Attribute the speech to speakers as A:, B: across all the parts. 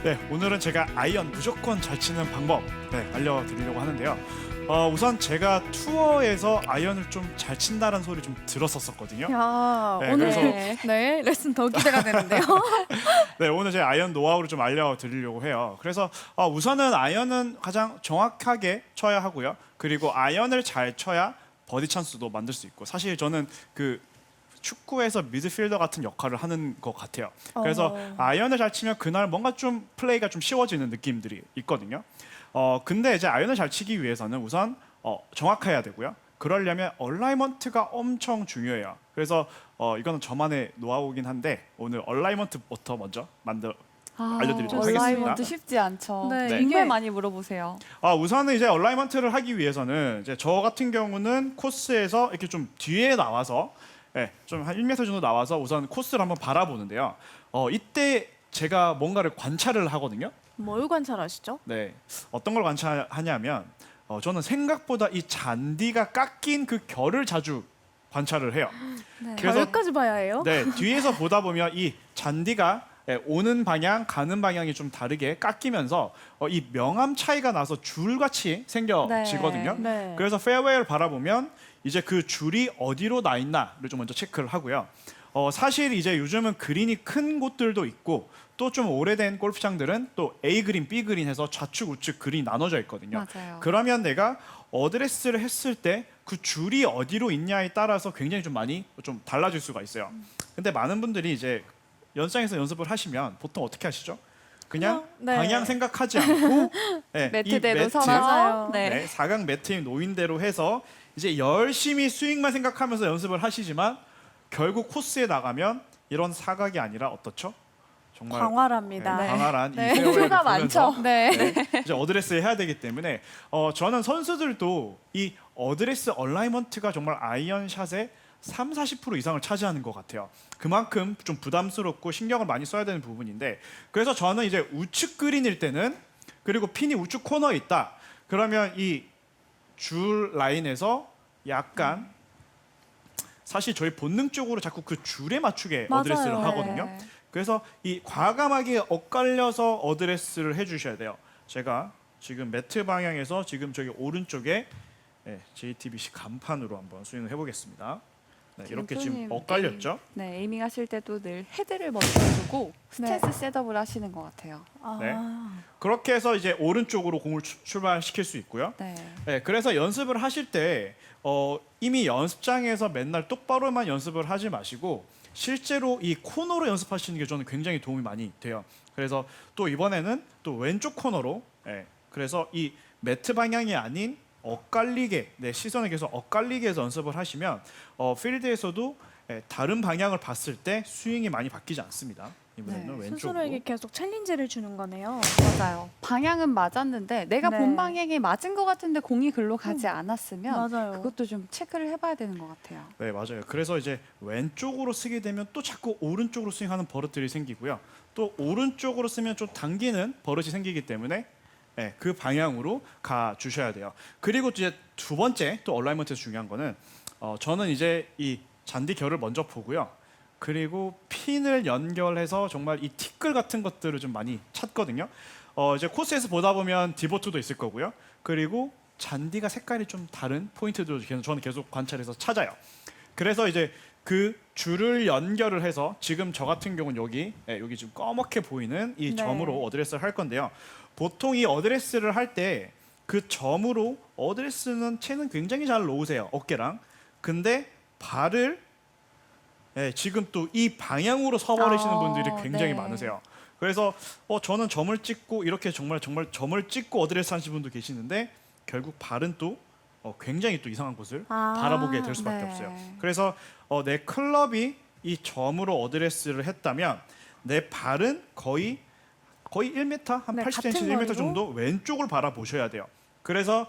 A: 네, 오늘은 제가 아이언 무조건 잘 치는 방법 알려드리려고 하는데요. 우선 제가 투어에서 아이언을 좀 잘 친다는 소리 좀 들었었거든요.
B: 야,
A: 네,
B: 오늘
A: 그래서-
B: 네, 레슨 더 기대가 되는데요.
A: 네, 오늘 제 아이언 노하우를 좀 알려드리려고 해요. 그래서 우선은 아이언은 가장 정확하게 쳐야 하고요. 그리고 아이언을 잘 쳐야 버디 찬스도 만들 수 있고, 사실 저는 그 축구에서 미드필더 같은 역할을 하는 것 같아요. 그래서 아이언을 잘 치면 그날 뭔가 좀 플레이가 좀 쉬워지는 느낌들이 있거든요. 근데 이제 아이언을 잘 치기 위해서는 우선 정확해야 되고요. 그러려면 얼라이먼트가 엄청 중요해요. 그래서 이거는 저만의 노하우긴 한데 오늘 얼라이먼트부터 먼저 알려드리도록 하겠습니다.
C: 얼라이먼트 쉽지 않죠.
B: 네,
C: 정말
B: 이게-
C: 많이 물어보세요.
A: 우선은 이제 얼라이먼트를 하기 위해서는 이제 저 같은 경우는 코스에서 이렇게 좀 뒤에 나와서 좀 한 1m 정도 나와서 우선 코스를 한번 바라보는데요. 이때 제가 뭔가를 관찰을 하거든요.
B: 뭘 관찰하시죠?
A: 네, 어떤 걸 관찰하냐면 저는 생각보다 이 잔디가 깎인 그 결을 자주 관찰을 해요. 그래서
B: 결까지 봐야 해요?
A: 네, 뒤에서 보다 보면 이 잔디가 오는 방향, 가는 방향이 좀 다르게 깎이면서 이 명암 차이가 나서 줄같이 생겨지거든요.
B: 네.
A: 그래서 페어웨이를 바라보면 이제 그 줄이 어디로 나 있나를 좀 먼저 체크를 하고요. 사실 이제 요즘은 그린이 큰 곳들도 있고 또 좀 오래된 골프장들은 또 A 그린, B 그린 해서 좌측, 우측 그린이 나눠져 있거든요.
C: 맞아요.
A: 그러면 내가 어드레스를 했을 때 그 줄이 어디로 있냐에 따라서 굉장히 좀 많이 좀 달라질 수가 있어요. 근데 많은 분들이 이제 연장에서 연습을 하시면 보통 어떻게 하시죠? 그냥
B: 네.
A: 방향 생각하지 않고
C: 매트대로
A: 매트,
C: 서서
B: 맞아요.
C: 네.
A: 4강 매트에 놓인 대로 해서 이제 열심히 스윙만 생각하면서 연습을 하시지만 결국 코스에 나가면 이런 사각이 아니라 어떻죠? 정말
B: 광활합니다.
A: 광활한
B: 네.
A: 이 페어웨이를
C: 수가
A: 보면서
C: 많죠.
B: 네.
A: 이제 어드레스 해야 되기 때문에 저는 선수들도 이 어드레스 얼라이먼트가 정말 아이언샷의 30-40% 이상을 차지하는 것 같아요. 그만큼 좀 부담스럽고 신경을 많이 써야 되는 부분인데, 그래서 저는 이제 우측 그린일 때는, 그리고 핀이 우측 코너에 있다. 그러면 이 줄 라인에서 약간 사실 저희 본능적으로 자꾸 그 줄에 맞추게
B: 맞아요.
A: 어드레스를 하거든요.
C: 네.
A: 그래서 이 과감하게 엇갈려서 어드레스를 해주셔야 돼요. 제가 지금 매트 방향에서 지금 저기 오른쪽에 JTBC 간판으로 한번 스윙을 해보겠습니다. 네, 이렇게 지금
C: 손님,
A: 엇갈렸죠?
C: 네, 에이밍 하실 때도 늘 헤드를 먼저 두고 스탠스
B: 네.
C: 셋업을 하시는 것 같아요.
B: 아,
A: 네. 그렇게 해서 이제 오른쪽으로 공을 출발시킬 수 있고요.
C: 네.
A: 네, 그래서 연습을 하실 때 이미 연습장에서 맨날 똑바로만 연습을 하지 마시고 실제로 이 코너로 연습하시는 게 저는 굉장히 도움이 많이 돼요. 그래서 또 이번에는 또 왼쪽 코너로 그래서 이 매트 방향이 아닌 엇갈리게 시선을 계속 엇갈리게 해서 연습을 하시면 필드에서도 다른 방향을 봤을 때 스윙이 많이 바뀌지 않습니다. 이번에는
C: 네,
A: 왼쪽으로.
B: 스스로에게 계속 챌린지를 주는 거네요.
C: 맞아요. 방향은 맞았는데 내가
B: 네.
C: 본 방향에 맞은 것 같은데 공이 글로 가지 않았으면
B: 맞아요.
C: 그것도 좀 체크를 해봐야 되는 것 같아요.
A: 네, 맞아요. 그래서 이제 왼쪽으로 쓰게 되면 또 자꾸 오른쪽으로 스윙하는 버릇들이 생기고요. 또 오른쪽으로 쓰면 좀 당기는 버릇이 생기기 때문에 그 방향으로 가 주셔야 돼요. 그리고 이제 두 번째 또 얼라이먼트에서 중요한 거는 저는 이제 이 잔디 결을 먼저 보고요. 그리고 핀을 연결해서 정말 이 티끌 같은 것들을 좀 많이 찾거든요. 이제 코스에서 보다 보면 디보트도 있을 거고요. 그리고 잔디가 색깔이 좀 다른 포인트들도 저는 계속 관찰해서 찾아요. 그래서 이제 그 줄을 연결을 해서 지금 저 같은 경우는 여기 지금 검게 보이는 이
B: 네.
A: 점으로 어드레스를 할 건데요. 보통 이 어드레스를 할 때 그 점으로 어드레스는 채는 굉장히 잘 놓으세요. 어깨랑. 근데 발을 지금 또 이 방향으로 서버리시는 분들이 굉장히
C: 네.
A: 많으세요. 그래서 저는 점을 찍고 이렇게 정말 점을 찍고 어드레스 하시는 분도 계시는데 결국 발은 또 굉장히 또 이상한 곳을 바라보게 될 수밖에
C: 네.
A: 없어요. 그래서 내 클럽이 이 점으로 어드레스를 했다면 내 발은 거의 1m 한
B: 네,
A: 80cm,
B: 같은
A: 1m
B: 거리로?
A: 정도 왼쪽을 바라보셔야 돼요. 그래서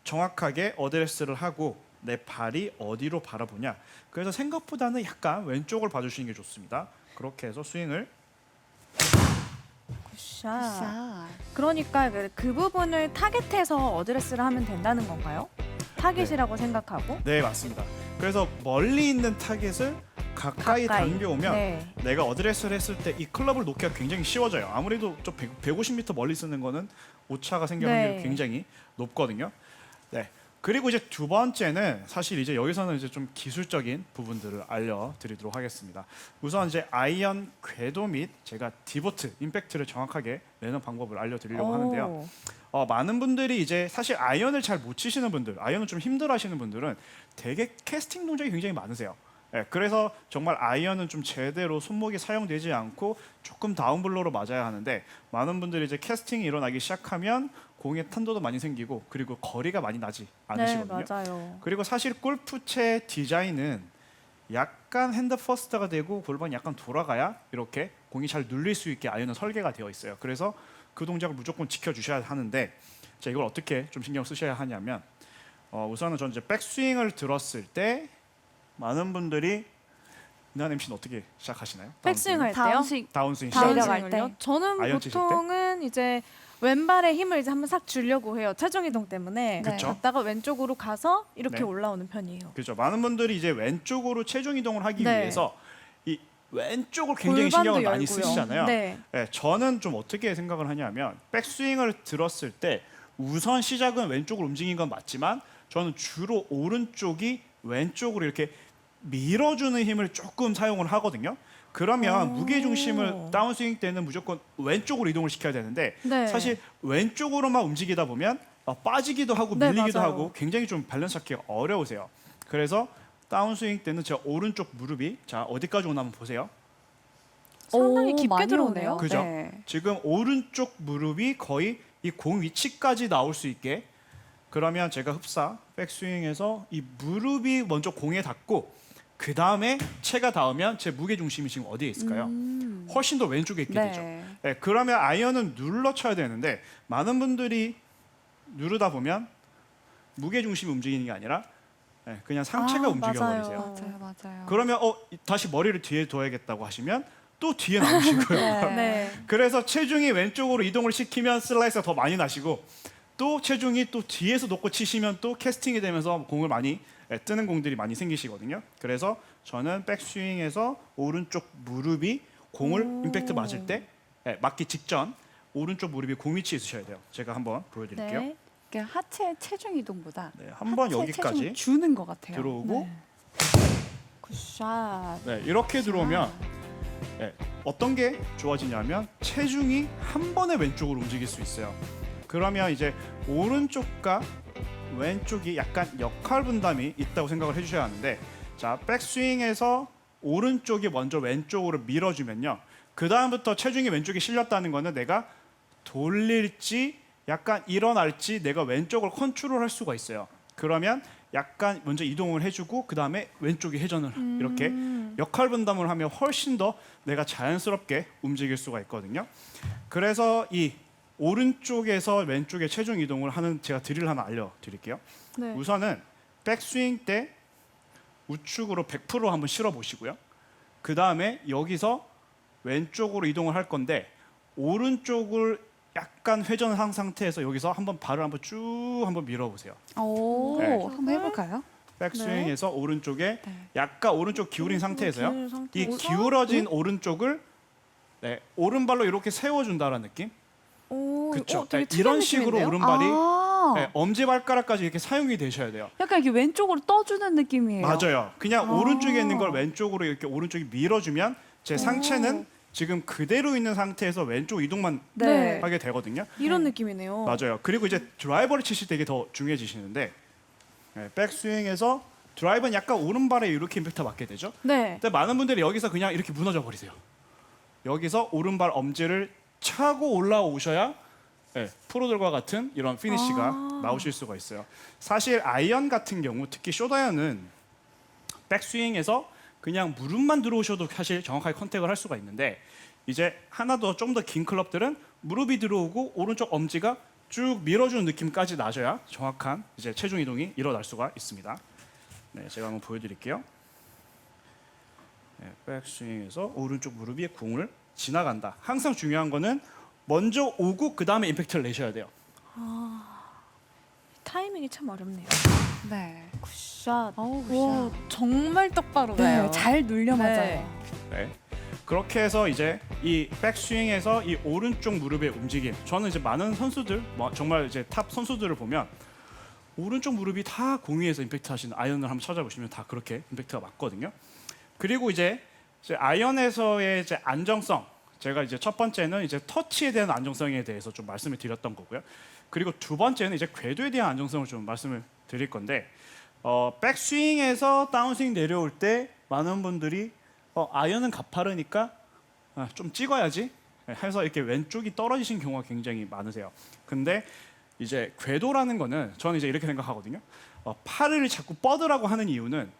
A: 정확하게 어드레스를 하고 내 발이 어디로 바라보냐. 그래서 생각보다는 약간 왼쪽을 봐주시는 게 좋습니다. 그렇게 해서 스윙을
B: 굿샷.
C: 샷.
B: 그러니까 그 부분을 타겟해서 어드레스를 하면 된다는 건가요? 타겟이라고 생각하고.
A: 네, 맞습니다. 그래서 멀리 있는 타겟을 가까이 당겨오면
B: 네.
A: 내가 어드레스를 했을 때 이 클럽을 놓기가 굉장히 쉬워져요. 아무래도 좀 150m 멀리 쓰는 거는 오차가 생길
B: 네.
A: 확률이 굉장히 높거든요. 네. 그리고 이제 두 번째는 사실 이제 여기서는 이제 좀 기술적인 부분들을 알려드리도록 하겠습니다. 우선 이제 아이언 궤도 및 제가 디보트, 임팩트를 정확하게 내는 방법을 알려드리려고 하는데요. 많은 분들이 이제 사실 아이언을 잘 못 치시는 분들, 아이언을 좀 힘들어하시는 분들은 되게 캐스팅 동작이 굉장히 많으세요. 네, 그래서 정말 아이언은 좀 제대로 손목이 사용되지 않고 조금 다운블로로 맞아야 하는데 많은 분들이 이제 캐스팅이 일어나기 시작하면 공의 탄도도 많이 생기고 그리고 거리가 많이 나지 않으시거든요.
B: 네, 맞아요.
A: 그리고 사실 골프채 디자인은 약간 핸드 퍼스트가 되고 골반이 약간 돌아가야 이렇게 공이 잘 눌릴 수 있게 아이언은 설계가 되어 있어요. 그래서 그 동작을 무조건 지켜주셔야 하는데 자, 이걸 어떻게 좀 신경 쓰셔야 하냐면 우선은 저는 이제 백스윙을 들었을 때 많은 분들이 이난 MC는 어떻게 시작하시나요?
B: 백스윙 할 때요?
C: 다운스윙
A: 다운스윙 시작.
C: 내려갈
B: 다운스윙을요?
C: 때?
B: 저는
A: 아이언 치실 때?
B: 보통은 이제 왼발에 힘을 이제 한번 싹 주려고 해요. 체중 이동 때문에.
A: 그쵸.
B: 갔다가 왼쪽으로 가서 이렇게
A: 네.
B: 올라오는 편이에요.
A: 그렇죠. 많은 분들이 이제 왼쪽으로 체중 이동을 하기
B: 네.
A: 위해서 이 왼쪽을 굉장히
B: 골반도
A: 신경을 많이
B: 열고요.
A: 쓰시잖아요.
B: 네.
A: 네, 저는 좀 어떻게 생각을 하냐면 백스윙을 들었을 때 우선 시작은 왼쪽으로 움직인 건 맞지만 저는 주로 오른쪽이 왼쪽으로 이렇게 밀어주는 힘을 조금 사용을 하거든요. 그러면 무게 중심을 다운스윙 때는 무조건 왼쪽으로 이동을 시켜야 되는데
B: 네.
A: 사실 왼쪽으로만 움직이다 보면 빠지기도 하고
B: 네,
A: 밀리기도
B: 맞아요.
A: 하고 굉장히 좀 밸런스 잡기가 어려우세요. 그래서 다운스윙 때는 제 오른쪽 무릎이 자 어디까지 오나 한번 보세요.
B: 상당히
C: 오,
B: 깊게
C: 많이
B: 들어오네요.
C: 오네요.
A: 그죠?
C: 네.
A: 지금 오른쪽 무릎이 거의 이 공 위치까지 나올 수 있게 그러면 제가 흡사 백스윙에서 이 무릎이 먼저 공에 닿고 그 다음에 채가 닿으면 제 무게 중심이 지금 어디에 있을까요? 훨씬 더 왼쪽에 있게 되죠. 네, 그러면 아이언은 눌러 쳐야 되는데 많은 분들이 누르다 보면 무게 중심이 움직이는 게 아니라 그냥 상체가 움직여
B: 맞아요.
A: 버리세요.
C: 맞아요.
A: 그러면 다시 머리를 뒤에 둬야겠다고 하시면 또 뒤에 나오시고요.
B: 네.
A: 그래서 체중이 왼쪽으로 이동을 시키면 슬라이스가 더 많이 나시고 또 체중이 또 뒤에서 놓고 치시면 또 캐스팅이 되면서 공을 많이 뜨는 공들이 많이 생기시거든요. 그래서 저는 백스윙에서 오른쪽 무릎이 공을 임팩트 맞을 때 맞기 직전 오른쪽 무릎이 공 위치에 있으셔야 돼요. 제가 한번 보여드릴게요.
B: 네.
C: 그러니까 하체 체중 이동보다
A: 네, 한번
C: 하체
A: 여기까지
C: 체중 주는 것 같아요.
A: 들어오고
B: 굿샷.
A: 네, 이렇게 들어오면 어떤 게 좋아지냐면 체중이 한 번에 왼쪽으로 움직일 수 있어요. 그러면 이제 오른쪽과 왼쪽이 약간 역할 분담이 있다고 생각을 해주셔야 하는데 자 백스윙에서 오른쪽이 먼저 왼쪽으로 밀어주면요 그 다음부터 체중이 왼쪽에 실렸다는 거는 내가 돌릴지 약간 일어날지 내가 왼쪽을 컨트롤할 수가 있어요. 그러면 약간 먼저 이동을 해주고 그 다음에 왼쪽에 회전을 이렇게 역할 분담을 하면 훨씬 더 내가 자연스럽게 움직일 수가 있거든요. 그래서 이 오른쪽에서 왼쪽에 체중 이동을 하는 제가 드릴 하나 알려드릴게요.
B: 네.
A: 우선은 백스윙 때 우측으로 100% 한번 실어 보시고요. 그 다음에 여기서 왼쪽으로 이동을 할 건데 오른쪽을 약간 회전한 상태에서 여기서 한번 발을 한번 쭉 한번 밀어보세요.
C: 오,
A: 네.
C: 한번 해볼까요?
A: 백스윙에서 오른쪽에
C: 네.
A: 약간 오른쪽 기울인 상태에서요.
B: 기울인
A: 이
B: 상태에서?
A: 기울어진 오른쪽을 오른발로 이렇게 세워준다라는 느낌.
B: 오,
A: 그쵸.
B: 되게
A: 이런
B: 특이한
A: 식으로
B: 느낌인데요?
A: 오른발이
C: 아,
A: 엄지발가락까지 이렇게 사용이 되셔야 돼요.
C: 약간 이렇게 왼쪽으로 떠주는 느낌이에요.
A: 맞아요. 그냥
C: 아.
A: 오른쪽에 있는 걸 왼쪽으로 이렇게 오른쪽이 밀어주면 제 상체는 지금 그대로 있는 상태에서 왼쪽 이동만
B: 네.
A: 하게 되거든요.
B: 이런 느낌이네요.
A: 맞아요. 그리고 이제 드라이버를 치실 때 이게 더 중요해지시는데 백스윙에서 드라이버는 약간 오른발에 이렇게 임팩트 맞게 되죠.
B: 네.
A: 근데 많은 분들이 여기서 그냥 이렇게 무너져 버리세요. 여기서 오른발 엄지를 차고 올라오셔야 프로들과 같은 이런 피니시가 나오실 수가 있어요. 사실 아이언 같은 경우 특히 숏아이언은 백스윙에서 그냥 무릎만 들어오셔도 사실 정확하게 컨택을 할 수가 있는데 이제 하나 더 좀 더 긴 클럽들은 무릎이 들어오고 오른쪽 엄지가 쭉 밀어주는 느낌까지 나셔야 정확한 이제 체중 이동이 일어날 수가 있습니다. 네, 제가 한번 보여드릴게요. 백스윙에서 오른쪽 무릎이 공을 지나간다. 항상 중요한 거는 먼저 오고 그 다음에 임팩트를 내셔야 돼요.
B: 타이밍이 참 어렵네요.
C: 네.
B: 굿샷.
C: 어우,
B: 와,
C: 굿샷.
B: 정말 똑바로 가요.
C: 네, 잘 눌려 맞아요.
B: 네.
A: 네. 그렇게 해서 이제 이 백스윙에서 이 오른쪽 무릎의 움직임. 저는 이제 많은 선수들, 정말 이제 탑 선수들을 보면 오른쪽 무릎이 다 공위에서 임팩트 하시는 아이언을 한번 찾아보시면 다 그렇게 임팩트가 맞거든요. 그리고 이제 아이언에서의 이제 안정성. 제가 이제 첫 번째는 이제 터치에 대한 안정성에 대해서 좀 말씀을 드렸던 거고요. 그리고 두 번째는 이제 궤도에 대한 안정성을 좀 말씀을 드릴 건데 백스윙에서 다운스윙 내려올 때 많은 분들이 아이언은 가파르니까 좀 찍어야지 해서 이렇게 왼쪽이 떨어지신 경우가 굉장히 많으세요. 근데 이제 궤도라는 거는 저는 이제 이렇게 생각하거든요. 팔을 자꾸 뻗으라고 하는 이유는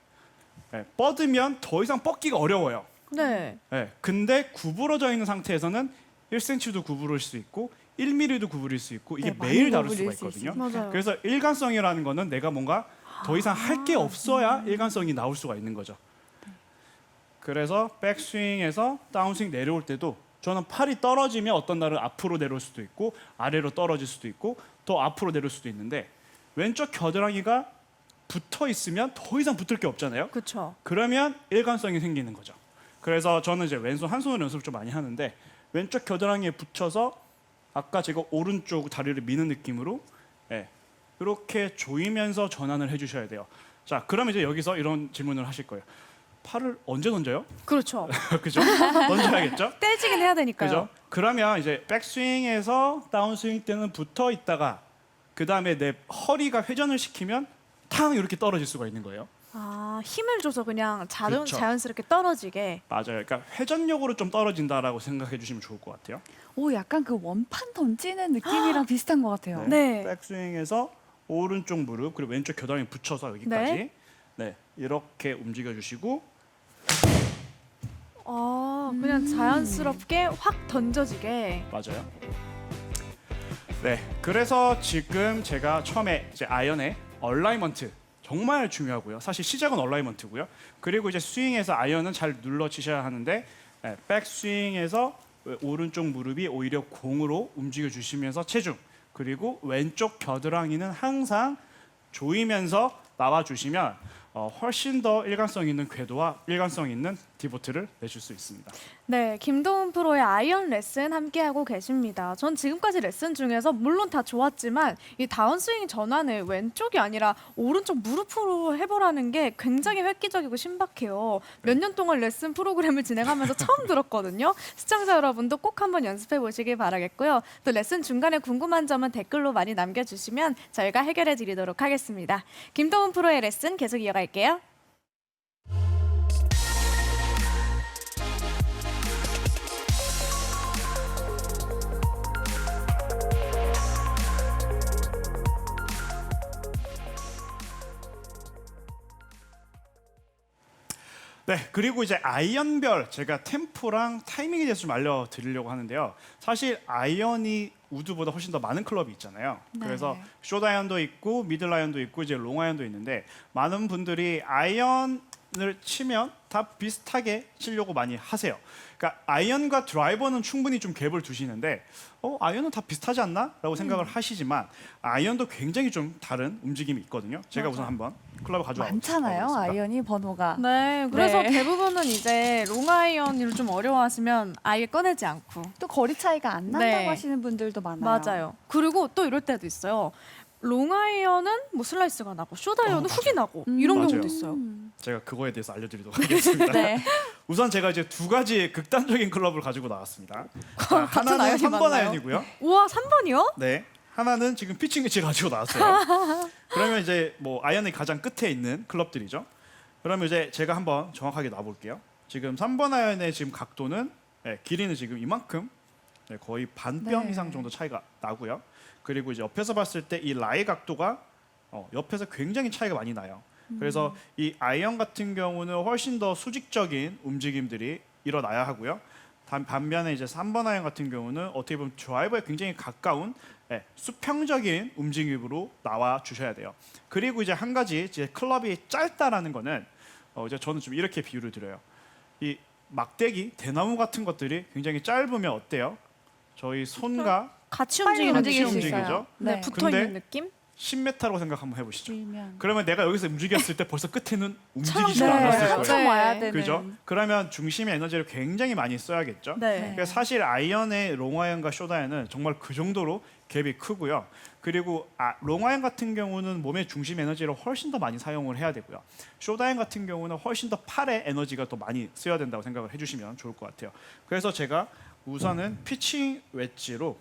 A: 뻗으면 더 이상 뻗기가 어려워요.
B: 네.
A: 근데 구부러져 있는 상태에서는 1cm도 구부릴 수 있고 1mm도 구부릴 수 있고 이게
C: 네, 많이
A: 매일 다를 수가
C: 구부릴 수
A: 있거든요.
B: 맞아요.
A: 그래서 일관성이라는 거는 내가 뭔가 더 이상 할 게 없어야 일관성이 나올 수가 있는 거죠. 그래서 백스윙에서 다운스윙 내려올 때도 저는 팔이 떨어지면 어떤 날은 앞으로 내려올 수도 있고 아래로 떨어질 수도 있고 더 앞으로 내려올 수도 있는데 왼쪽 겨드랑이가 붙어 있으면 더 이상 붙을 게 없잖아요.
B: 그렇죠.
A: 그러면 일관성이 생기는 거죠. 그래서 저는 이제 왼손 한 손으로 연습을 좀 많이 하는데 왼쪽 겨드랑이에 붙여서 아까 제가 오른쪽 다리를 미는 느낌으로 이렇게 조이면서 전환을 해주셔야 돼요. 자, 그러면 이제 여기서 이런 질문을 하실 거예요. 팔을 언제 던져요?
B: 그렇죠.
A: 그죠? 던져야겠죠?
B: 떼지긴 해야 되니까요.
A: 그죠? 그러면 이제 백스윙에서 다운스윙 때는 붙어 있다가 그 다음에 내 허리가 회전을 시키면 탕 이렇게 떨어질 수가 있는 거예요.
B: 아, 힘을 줘서 그냥
A: 그렇죠.
B: 자연스럽게 떨어지게.
A: 맞아요. 그러니까 회전력으로 좀 떨어진다라고 생각해 주시면 좋을 것 같아요.
C: 오, 약간 그 원판 던지는 느낌이랑 비슷한 것 같아요.
B: 네.
A: 백스윙에서 오른쪽 무릎 그리고 왼쪽 겨드랑이 붙여서 여기까지
B: 네.
A: 이렇게 움직여 주시고
B: 그냥 자연스럽게 확 던져지게.
A: 맞아요. 네, 그래서 지금 제가 처음에 이제 아이언의 얼라이먼트 정말 중요하고요. 사실 시작은 얼라이먼트고요. 그리고 이제 스윙에서 아이언은 잘 눌러 치셔야 하는데 백스윙에서 오른쪽 무릎이 오히려 공으로 움직여 주시면서 체중 그리고 왼쪽 겨드랑이는 항상 조이면서 나와 주시면 훨씬 더 일관성 있는 궤도와 일관성 있는 디보트를 내줄 수 있습니다.
B: 네, 김도훈 프로의 아이언 레슨 함께하고 계십니다. 전 지금까지 레슨 중에서 물론 다 좋았지만 이 다운스윙 전환을 왼쪽이 아니라 오른쪽 무릎으로 해보라는 게 굉장히 획기적이고 신박해요. 몇 년 동안 레슨 프로그램을 진행하면서 처음 들었거든요. 시청자 여러분도 꼭 한번 연습해 보시길 바라겠고요. 또 레슨 중간에 궁금한 점은 댓글로 많이 남겨주시면 저희가 해결해 드리도록 하겠습니다. 김도훈 프로의 레슨 계속 이어갈게요.
A: 네, 그리고 이제 아이언별 제가 템포랑 타이밍에 대해서 좀 알려드리려고 하는데요. 사실 아이언이 우드보다 훨씬 더 많은 클럽이 있잖아요.
C: 네.
A: 그래서 숏 아이언도 있고 미들 아이언도 있고 이제 롱 아이언도 있는데 많은 분들이 아이언을 치면 다 비슷하게 치려고 많이 하세요. 그러니까 아이언과 드라이버는 충분히 좀 갭을 두시는데 아이언은 다 비슷하지 않나? 라고 생각을 하시지만 아이언도 굉장히 좀 다른 움직임이 있거든요. 제가 우선 한번 클럽을 가져와
C: 많잖아요,
A: 보겠습니다.
C: 아이언이 번호가.
B: 네, 그래서
C: 네.
B: 대부분은 이제 롱 아이언을 좀 어려워하시면 아예 꺼내지 않고.
C: 또 거리 차이가 안 난다고
B: 네.
C: 하시는 분들도 많아요.
B: 맞아요. 그리고 또 이럴 때도 있어요. 롱 아이언은 뭐 슬라이스가 나고 숏 아이언은 훅이 나고 이런
A: 맞아요.
B: 경우도 있어요.
A: 제가 그거에 대해서 알려드리도록 하겠습니다.
C: 네.
A: 우선 제가 이제 두 가지 극단적인 클럽을 가지고 나왔습니다. 자, 하나는
B: 아이언이
A: 3번
B: 맞나요?
A: 아이언이고요.
B: 우와, 3번이요?
A: 네, 하나는 지금 피칭 위치 가지고 나왔어요. 그러면 이제 뭐 아이언의 가장 끝에 있는 클럽들이죠. 그러면 이제 제가 한번 정확하게 놔볼게요. 지금 3번 아이언의 지금 각도는 길이는 지금 이만큼 거의 반뼘
C: 네.
A: 이상 정도 차이가 나고요. 그리고 이제 옆에서 봤을 때 이 라이 각도가 옆에서 굉장히 차이가 많이 나요. 그래서 이 아이언 같은 경우는 훨씬 더 수직적인 움직임들이 일어나야 하고요. 반면에 이제 3번 아이언 같은 경우는 어떻게 보면 드라이버에 굉장히 가까운 수평적인 움직임으로 나와 주셔야 돼요. 그리고 이제 한 가지 이제 클럽이 짧다라는 거는 이제 저는 좀 이렇게 비유를 드려요. 이 막대기, 대나무 같은 것들이 굉장히 짧으면 어때요? 저희 손과
B: 같이
C: 빨리
B: 움직이는
C: 움직일 수
B: 느낌.
A: 움직이죠.
C: 있어요.
B: 네,
C: 네.
B: 붙어 있는
A: 근데
B: 느낌?
A: 10m라고 생각 한번 해보시죠.
C: 밀면
A: 그러면 내가 여기서 움직였을 때 벌써 끝에는 움직이지
B: 네.
A: 않았을 거예요.
C: 엄청 와야 되는.
A: 그죠? 그러면 중심의 에너지를 굉장히 많이 써야겠죠.
B: 네.
A: 그러니까 사실 아이언의 롱아이언과 쇼다이언은 정말 그 정도로 갭이 크고요. 그리고 롱아이언 같은 경우는 몸의 중심 에너지를 훨씬 더 많이 사용을 해야 되고요. 쇼다이언 같은 경우는 훨씬 더 팔의 에너지가 더 많이 써야 된다고 생각을 해주시면 좋을 것 같아요. 그래서 제가 우선은 피칭 웨지로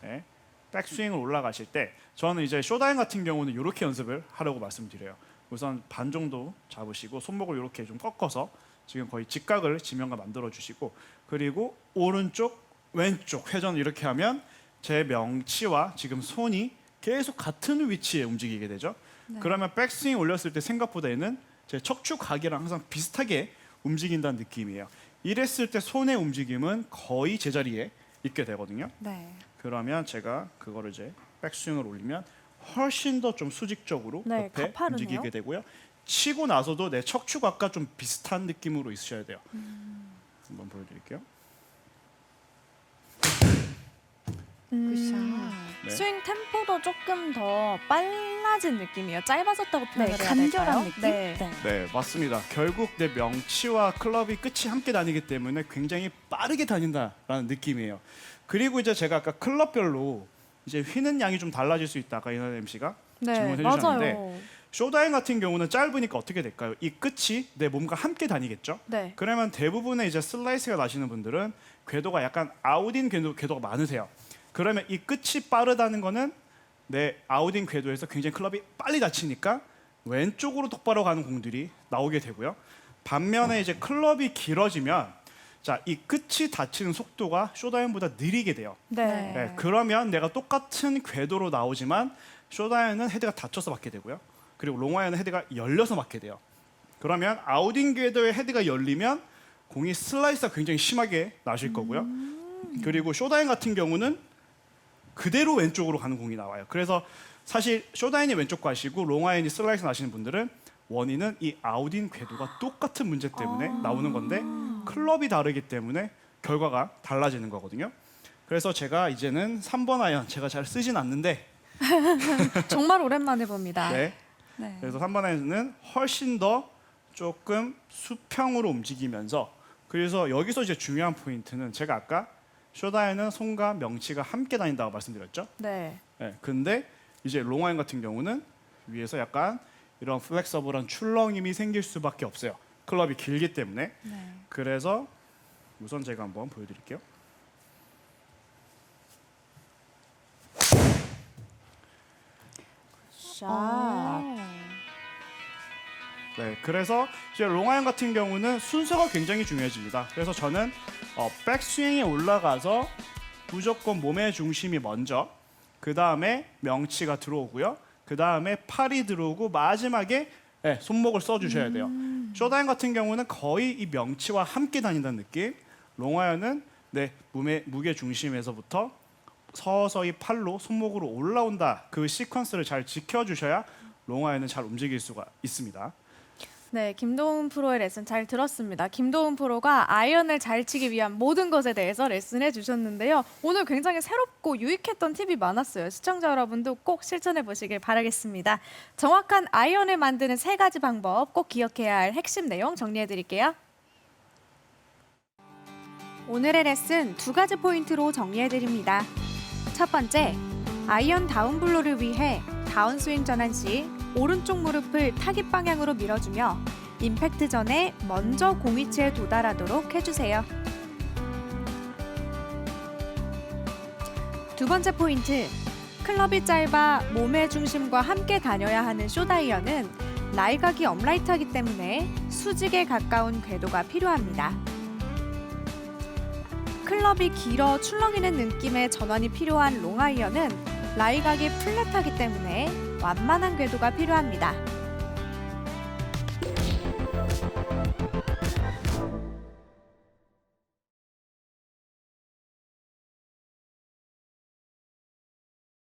A: 네, 백스윙을 올라가실 때 저는 이제 쇼다이언 같은 경우는 이렇게 연습을 하려고 말씀드려요. 우선 반 정도 잡으시고 손목을 이렇게 좀 꺾어서 지금 거의 직각을 지면과 만들어 주시고 그리고 오른쪽 왼쪽 회전 이렇게 하면 제 명치와 지금 손이 계속 같은 위치에 움직이게 되죠.
C: 네.
A: 그러면 백스윙 올렸을 때 생각보다는 제 척추 각이랑 항상 비슷하게 움직인다는 느낌이에요. 이랬을 때 손의 움직임은 거의 제자리에 있게 되거든요.
C: 네.
A: 그러면 제가 그거를 이제 백스윙을 올리면 훨씬 더 좀 수직적으로
B: 네,
A: 옆에
B: 가파르네요.
A: 움직이게 되고요. 치고 나서도 내 척추각과 좀 비슷한 느낌으로 있으셔야 돼요. 한번 보여드릴게요.
C: 굿샷.
A: 네.
B: 스윙 템포도 조금 더 빨라진 느낌이에요. 짧아졌다고 표현을
C: 네,
B: 해야
C: 간결한
B: 될까요?
C: 느낌.
B: 네.
A: 네, 맞습니다. 결국 내 명치와 클럽이 끝이 함께 다니기 때문에 굉장히 빠르게 다닌다라는 느낌이에요. 그리고 이제 제가 아까 클럽별로 이제 휘는 양이 좀 달라질 수 있다. 아까 이나 MC가
B: 네,
A: 질문해 주셨는데
B: 맞아요.
A: 쇼다인 같은 경우는 짧으니까 어떻게 될까요? 이 끝이 내 몸과 함께 다니겠죠.
B: 네.
A: 그러면 대부분의 이제 슬라이스가 나시는 분들은 궤도가 약간 아웃인 궤도가 많으세요. 그러면 이 끝이 빠르다는 거는 내 아웃인 궤도에서 굉장히 클럽이 빨리 닫히니까 왼쪽으로 똑바로 가는 공들이 나오게 되고요. 반면에 이제 클럽이 길어지면 자, 이 끝이 닫히는 속도가 쇼다이언보다 느리게 돼요.
B: 네.
A: 네, 그러면 내가 똑같은 궤도로 나오지만 쇼다이언은 헤드가 닫혀서 맞게 되고요. 그리고 롱아이언은 헤드가 열려서 맞게 돼요. 그러면 아웃인 궤도의 헤드가 열리면 공이 슬라이스가 굉장히 심하게 나실 거고요. 그리고 쇼다이언 같은 경우는 그대로 왼쪽으로 가는 공이 나와요. 그래서 사실 쇼다이언이 왼쪽 가시고 롱아이언이 슬라이스 나시는 분들은 원인은 이 아웃인 궤도가 똑같은 문제 때문에 나오는 건데 클럽이 다르기 때문에 결과가 달라지는 거거든요. 그래서 제가 이제는 3번 아이언 제가 잘 쓰진 않는데
B: 정말 오랜만에 봅니다.
A: 네.
C: 네.
A: 그래서 3번 아이언은 훨씬 더 조금 수평으로 움직이면서 그래서 여기서 이제 중요한 포인트는 제가 아까 쇼다이언은 손과 명치가 함께 다닌다고 말씀드렸죠.
B: 네.
A: 네, 근데 이제 롱아이언 같은 경우는 위에서 약간 이런 플렉서블한 출렁임이 생길 수밖에 없어요. 클럽이 길기 때문에.
C: 네.
A: 그래서 우선 제가 한번 보여드릴게요.
B: 샷.
A: 네, 그래서 이제 롱아이언 같은 경우는 순서가 굉장히 중요해집니다. 그래서 저는 백스윙에 올라가서 무조건 몸의 중심이 먼저, 그 다음에 명치가 들어오고요. 그 다음에 팔이 들어오고 마지막에 네, 손목을 써주셔야 돼요. 쇼다이언 같은 경우는 거의 이 명치와 함께 다닌다는 느낌. 롱아이언은 내 몸의 무게 중심에서부터 서서히 팔로 손목으로 올라온다. 그 시퀀스를 잘 지켜주셔야 롱아이언은 잘 움직일 수가 있습니다.
B: 네, 김도훈 프로의 레슨 잘 들었습니다. 김도훈 프로가 아이언을 잘 치기 위한 모든 것에 대해서 레슨해 주셨는데요. 오늘 굉장히 새롭고 유익했던 팁이 많았어요. 시청자 여러분도 꼭 실천해 보시길 바라겠습니다. 정확한 아이언을 만드는 3가지 방법 꼭 기억해야 할 핵심 내용 정리해 드릴게요. 오늘의 레슨 2가지 포인트로 정리해 드립니다. 첫 번째, 아이언 다운블로를 위해 다운스윙 전환 시 오른쪽 무릎을 타깃 방향으로 밀어주며 임팩트 전에 먼저 공위치에 도달하도록 해주세요. 두 번째 포인트, 클럽이 짧아 몸의 중심과 함께 다녀야 하는 쇼다이언은 라이각이 업라이트하기 때문에 수직에 가까운 궤도가 필요합니다. 클럽이 길어 출렁이는 느낌의 전환이 필요한 롱아이언은 라이각이 플랫하기 때문에 완만한 궤도가 필요합니다.